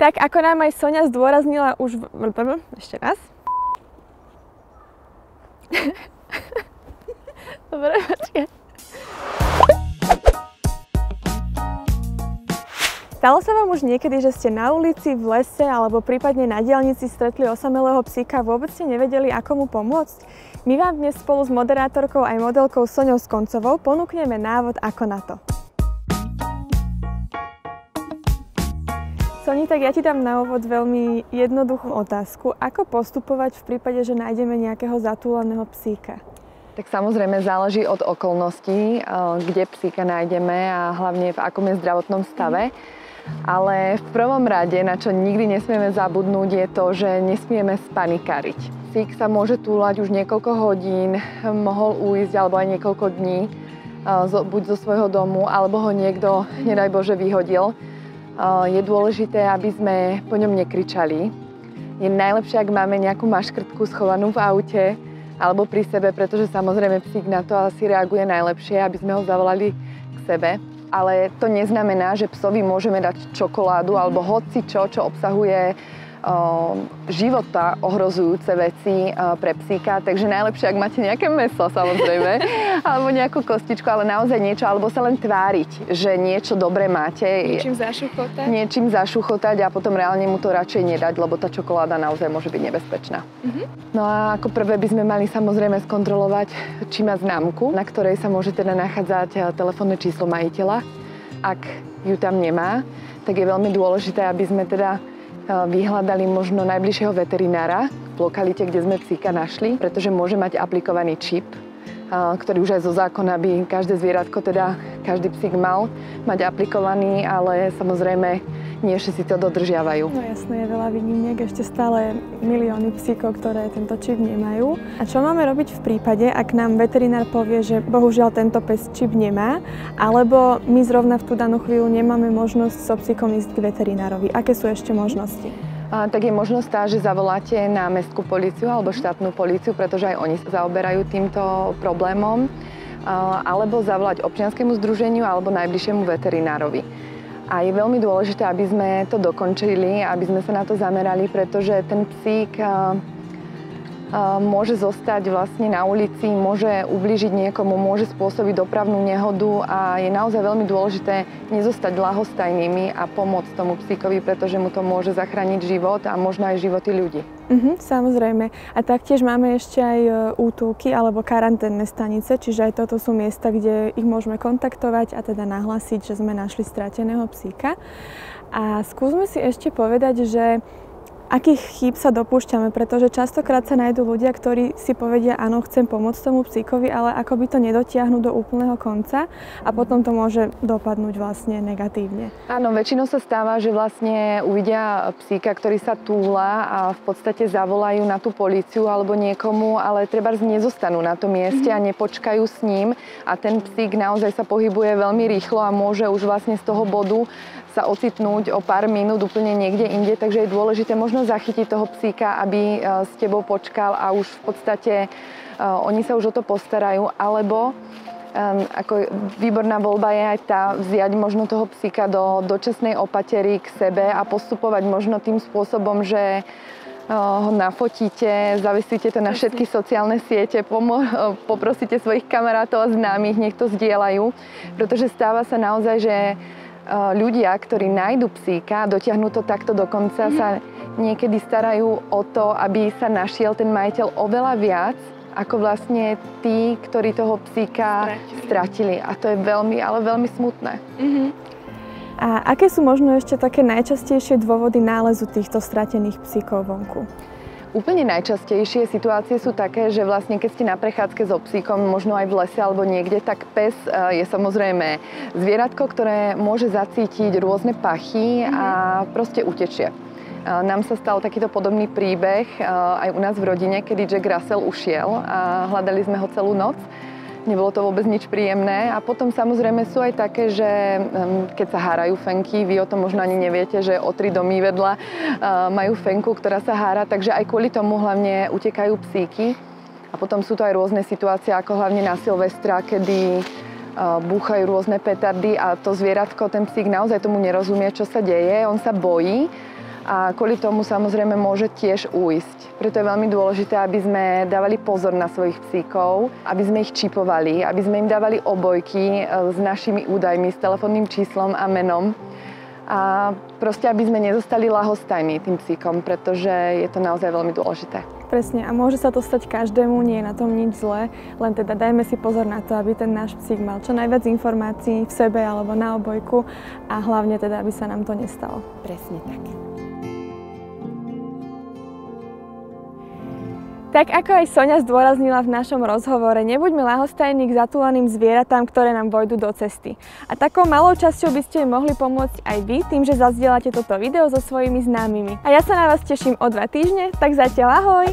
Tak ako nám aj Soňa zdôraznila už... Ešte raz. Dobre, počkaj. Stalo sa vám už niekedy, že ste na ulici, v lese alebo prípadne na diaľnici stretli osamelého psíka a vôbec ste nevedeli, ako mu pomôcť? My vám dnes spolu s moderátorkou aj modelkou Soňou Skoncovou ponúkneme návod, ako na to. Soni, tak ja ti dám na úvod veľmi jednoduchú otázku. Ako postupovať v prípade, že nájdeme nejakého zatúlaného psíka? Tak samozrejme záleží od okolností, kde psíka nájdeme a hlavne v akom je zdravotnom stave. Ale v prvom rade, na čo nikdy nesmieme zabudnúť, je to, že nesmieme spanikáriť. Psík sa môže túlať už niekoľko hodín, mohol ujsť alebo aj niekoľko dní, buď zo svojho domu, alebo ho niekto, nedaj Bože, vyhodil. Je dôležité, aby sme po ňom nekričali. Je najlepšie, ak máme nejakú maškrtku schovanú v aute alebo pri sebe, pretože samozrejme psík na to asi reaguje najlepšie, aby sme ho zavolali k sebe. Ale to neznamená, že psovi môžeme dať čokoládu alebo hocičo, čo obsahuje života ohrozujúce veci pre psíka. Takže najlepšie, ak máte nejaké mäso, samozrejme, alebo nejakú kostičku, ale naozaj niečo, alebo sa len tváriť, že niečo dobré máte. Niečím zašuchotať? Niečím zašuchotať a potom reálne mu to radšej nedať, lebo tá čokoláda naozaj môže byť nebezpečná. No a ako prvé by sme mali samozrejme skontrolovať, či má známku, na ktorej sa môže teda nachádzať telefónne číslo majiteľa. Ak ju tam nemá, tak je veľmi dôležité, aby sme teda vyhľadali možno najbližšieho veterinára v lokalite, kde sme psíka našli, pretože môže mať aplikovaný čip, ktorý už aj zo zákona by každé zvieratko, teda každý psík mal mať aplikovaný, ale samozrejme nie všetci to dodržiavajú. No jasné, je veľa výnimiek, ešte stále milióny psíkov, ktoré tento čip nemajú. A čo máme robiť v prípade, ak nám veterinár povie, že bohužiaľ tento pes čip nemá, alebo my zrovna v tú danú chvíľu nemáme možnosť so psíkom ísť k veterinárovi? Aké sú ešte možnosti? Tak je možnosť tá, že zavoláte na mestskú políciu alebo štátnu políciu, pretože aj oni sa zaoberajú týmto problémom, alebo zavolať občianskemu združeniu alebo najbližšiemu veterinárovi. A je veľmi dôležité, aby sme to dokončili, aby sme sa na to zamerali, pretože ten psík môže zostať vlastne na ulici, môže ublížiť niekomu, môže spôsobiť dopravnú nehodu a je naozaj veľmi dôležité nezostať ľahostajnými a pomôcť tomu psíkovi, pretože mu to môže zachrániť život a možno aj životy ľudí. Samozrejme. A taktiež máme ešte aj útulky alebo karanténne stanice, čiže aj toto sú miesta, kde ich môžeme kontaktovať a teda nahlásiť, že sme našli strateného psíka. A skúsme si ešte povedať, že akých chýb sa dopúšťame, pretože častokrát sa nájdú ľudia, ktorí si povedia, áno, chcem pomôcť tomu psíkovi, ale akoby to nedotiahnu do úplného konca a potom to môže dopadnúť vlastne negatívne. Áno, väčšinou sa stáva, že vlastne uvidia psíka, ktorý sa túla a v podstate zavolajú na tú políciu alebo niekomu, ale trebárs nezostanú na tom mieste a nepočkajú s ním a ten psík naozaj sa pohybuje veľmi rýchlo a môže už vlastne z toho bodu sa ocitnúť o pár minút úplne niekde inde, takže je dôležité možno zachytiť toho psíka, aby s tebou počkal a už v podstate oni sa už o to postarajú, alebo ako výborná voľba je aj tá vziať možno toho psíka do dočasnej opatery k sebe a postupovať možno tým spôsobom, že ho nafotíte, zavesíte to na všetky sociálne siete, poprosíte svojich kamarátov a známych, nech to zdieľajú, pretože stáva sa naozaj, že ľudia, ktorí nájdu psíka, dotiahnu to takto do konca, sa niekedy starajú o to, aby sa našiel ten majiteľ oveľa viac, ako vlastne tí, ktorí toho psíka stratili. A to je veľmi, ale veľmi smutné. A aké sú možno ešte také najčastejšie dôvody nálezu týchto stratených psíkov vonku? Úplne najčastejšie situácie sú také, že vlastne keď ste na prechádzke so psíkom, možno aj v lese alebo niekde, tak pes je samozrejme zvieratko, ktoré môže zacítiť rôzne pachy a proste utečie. Nám sa stal takýto podobný príbeh aj u nás v rodine, kedy Jack Russell ušiel a hľadali sme ho celú noc. Nebolo to vôbec nič príjemné. A potom samozrejme sú aj také, že keď sa hárajú fenky, vy o tom možno ani neviete, že o 3 domy vedľa majú fenku, ktorá sa hára, takže aj kvôli tomu hlavne utekajú psíky. A potom sú to aj rôzne situácie, ako hlavne na Silvestra, kedy búchajú rôzne petardy a to zvieratko, ten psík naozaj tomu nerozumie, čo sa deje, on sa bojí. a kvôli tomu samozrejme môže tiež újsť. Preto je veľmi dôležité, aby sme dávali pozor na svojich psíkov, aby sme ich čipovali, aby sme im dávali obojky s našimi údajmi, s telefónnym číslom a menom. A proste, aby sme nezostali ľahostajní tým psíkom, pretože je to naozaj veľmi dôležité. Presne, a môže sa to stať každému, nie je na tom nič zlé, len teda dajme si pozor na to, aby ten náš psík mal čo najviac informácií v sebe alebo na obojku a hlavne teda, aby sa nám to nestalo. Presne tak. Tak ako aj Soňa zdôraznila v našom rozhovore, nebuďme ľahostajní k zatúlaným zvieratám, ktoré nám vojdu do cesty. A takou malou časťou by ste mohli pomôcť aj vy tým, že zazdielate toto video so svojimi známymi. A ja sa na vás teším o 2 týždne, tak zatiaľ ahoj!